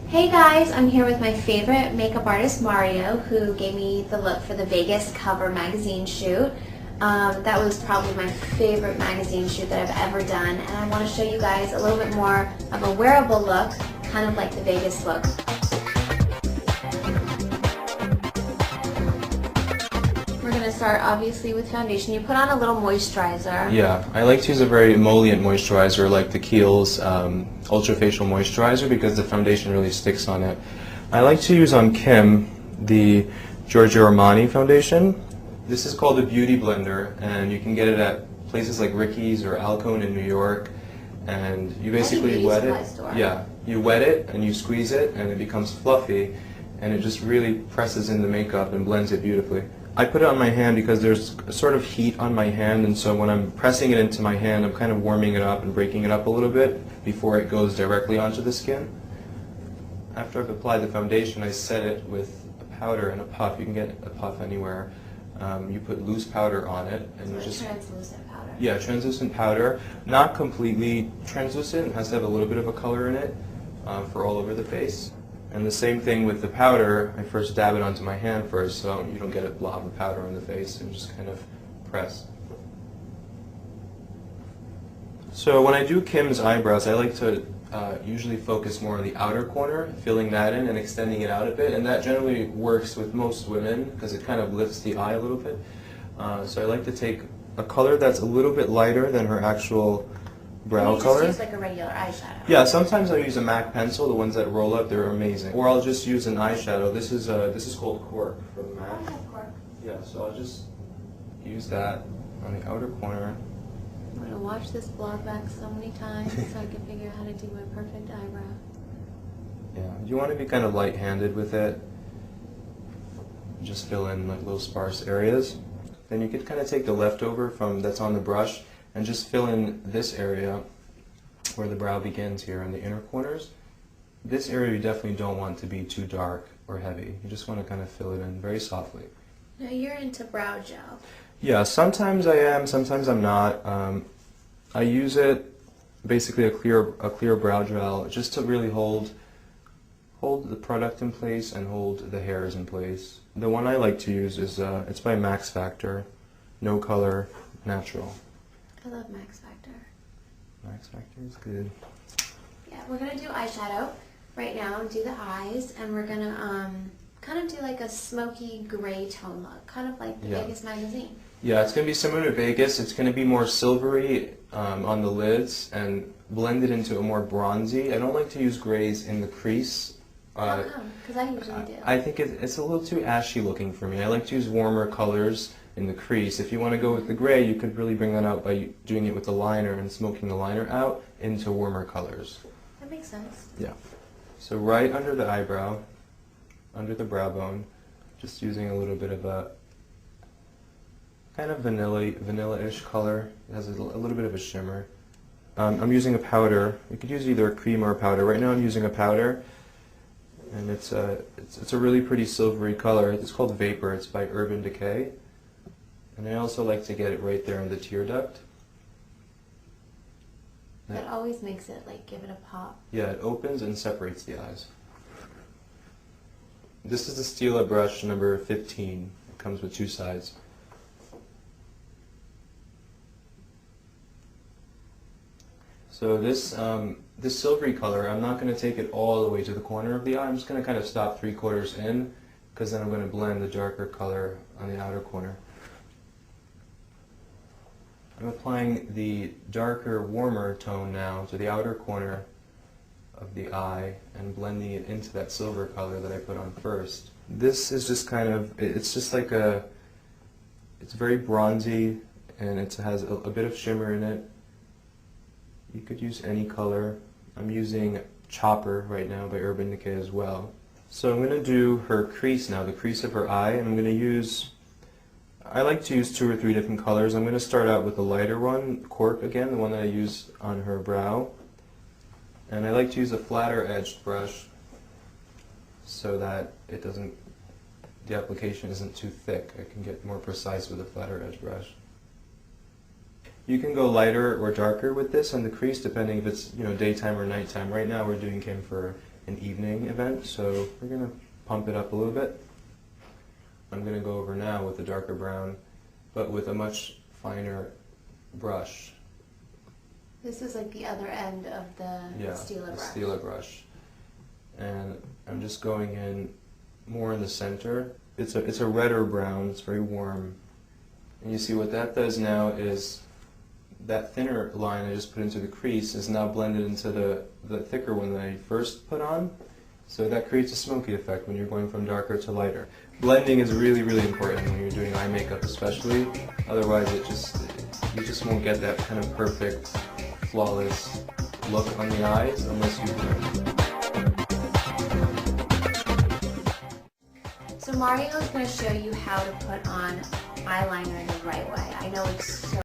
Hey guys, I'm here with my favorite makeup artist, Mario, who gave me the look for the Vegas cover magazine shoot. That was probably my favorite magazine shoot that I've ever done, and I want to show you guys a little bit more of a wearable look, kind of like the Vegas look. We're going to start obviously with foundation. You put on a little moisturizer. Yeah, I like to use a very emollient moisturizer like the Kiehl's Ultra Facial Moisturizer because the foundation really sticks on it. I like to use on Kim the Giorgio Armani foundation. This is called a Beauty Blender, and you can get it at places like Ricky's or Alcone in New York. And you basically wet it. Yeah, you wet it and you squeeze it, and it becomes fluffy, and it just really presses in the makeup and blends it beautifully. I put it on my hand because there's a sort of heat on my hand, and so when I'm pressing it into my hand, I'm kind of warming it up and breaking it up a little bit before it goes directly onto the skin. After I've applied the foundation, I set it with a powder and a puff. You can get a puff anywhere. You put loose powder on it, and you just translucent powder. Yeah, translucent powder, not completely translucent. It has to have a little bit of a color in it for all over the face. And the same thing with the powder. I first dab it onto my hand first, so you don't get a blob of powder on the face, and just kind of press. So when I do Kim's eyebrows, I like to usually focus more on the outer corner, filling that in and extending it out a bit, and that generally works with most women because it kind of lifts the eye a little bit. So I like to take a color that's a little bit lighter than her actual brow color. You just use like a regular eyeshadow. Yeah, sometimes I use a MAC pencil, the ones that roll up, they're amazing. Or I'll just use an eyeshadow. This is called Cork from MAC. Oh, yeah, Cork. Yeah, so I'll just use that on the outer corner. I'm going to watch this vlog back so many times so I can figure out how to do my perfect eyebrow. Yeah, you want to be kind of light-handed with it. Just fill in like little sparse areas. Then you could kind of take the leftover from that's on the brush and just fill in this area where the brow begins here in the inner corners. This area you definitely don't want to be too dark or heavy. You just want to kind of fill it in very softly. Now you're into brow gel. Yeah, sometimes I am, sometimes I'm not. I use it basically a clear brow gel just to really hold the product in place and hold the hairs in place. The one I like to use is it's by Max Factor, No Color, Natural. I love Max Factor. Max Factor is good. Yeah, we're gonna do eyeshadow right now and do the eyes, and we're gonna kind of do like a smoky gray tone look, kind of like the Vegas magazine. Yeah, it's gonna be similar to Vegas. It's gonna be more silvery on the lids and blended into a more bronzy. I don't like to use grays in the crease. How come? Because I usually do. I think it's a little too ashy looking for me. I like to use warmer colors in the crease. If you want to go with the gray, you could really bring that out by doing it with the liner and smoking the liner out into warmer colors. That makes sense. Yeah. So right under the eyebrow, under the brow bone, just using a little bit of a kind of vanilla-ish color. It has a little bit of a shimmer. I'm using a powder. You could use either a cream or a powder. Right now I'm using a powder, and it's a really pretty silvery color. It's called Vapor. It's by Urban Decay. And I also like to get it right there in the tear duct. That always makes it like give it a pop. Yeah, it opens and separates the eyes. This is the Stila brush number 15. It comes with two sides. So this silvery color, I'm not going to take it all the way to the corner of the eye. I'm just going to kind of stop 3/4 in, because then I'm going to blend the darker color on the outer corner. I'm applying the darker, warmer tone now to the outer corner of the eye and blending it into that silver color that I put on first. This is just kind of, it's just like it's very bronzy, and it has a bit of shimmer in it. You could use any color. I'm using Chopper right now by Urban Decay as well. So I'm going to do her crease now, the crease of her eye, and I'm going to use, I like to use 2 or 3 different colors. I'm going to start out with the lighter one, Cork again, the one that I use on her brow. And I like to use a flatter edged brush so that it doesn't, the application isn't too thick. I can get more precise with a flatter edge brush. You can go lighter or darker with this on the crease depending if it's daytime or nighttime. Right now we're doing Kim for an evening event, so we're going to pump it up a little bit. I'm going to go over now with the darker brown, but with a much finer brush. This is like the other end of the Stila brush. Stila brush. And I'm just going in more in the center. It's a redder brown, it's very warm. And you see what that does now is that thinner line I just put into the crease is now blended into the thicker one that I first put on. So that creates a smoky effect when you're going from darker to lighter. Blending is really, really important when you're doing eye makeup especially. Otherwise you just won't get that kind of perfect, flawless look on the eyes unless you blend. So Mario is going to show you how to put on eyeliner the right way. I know it's so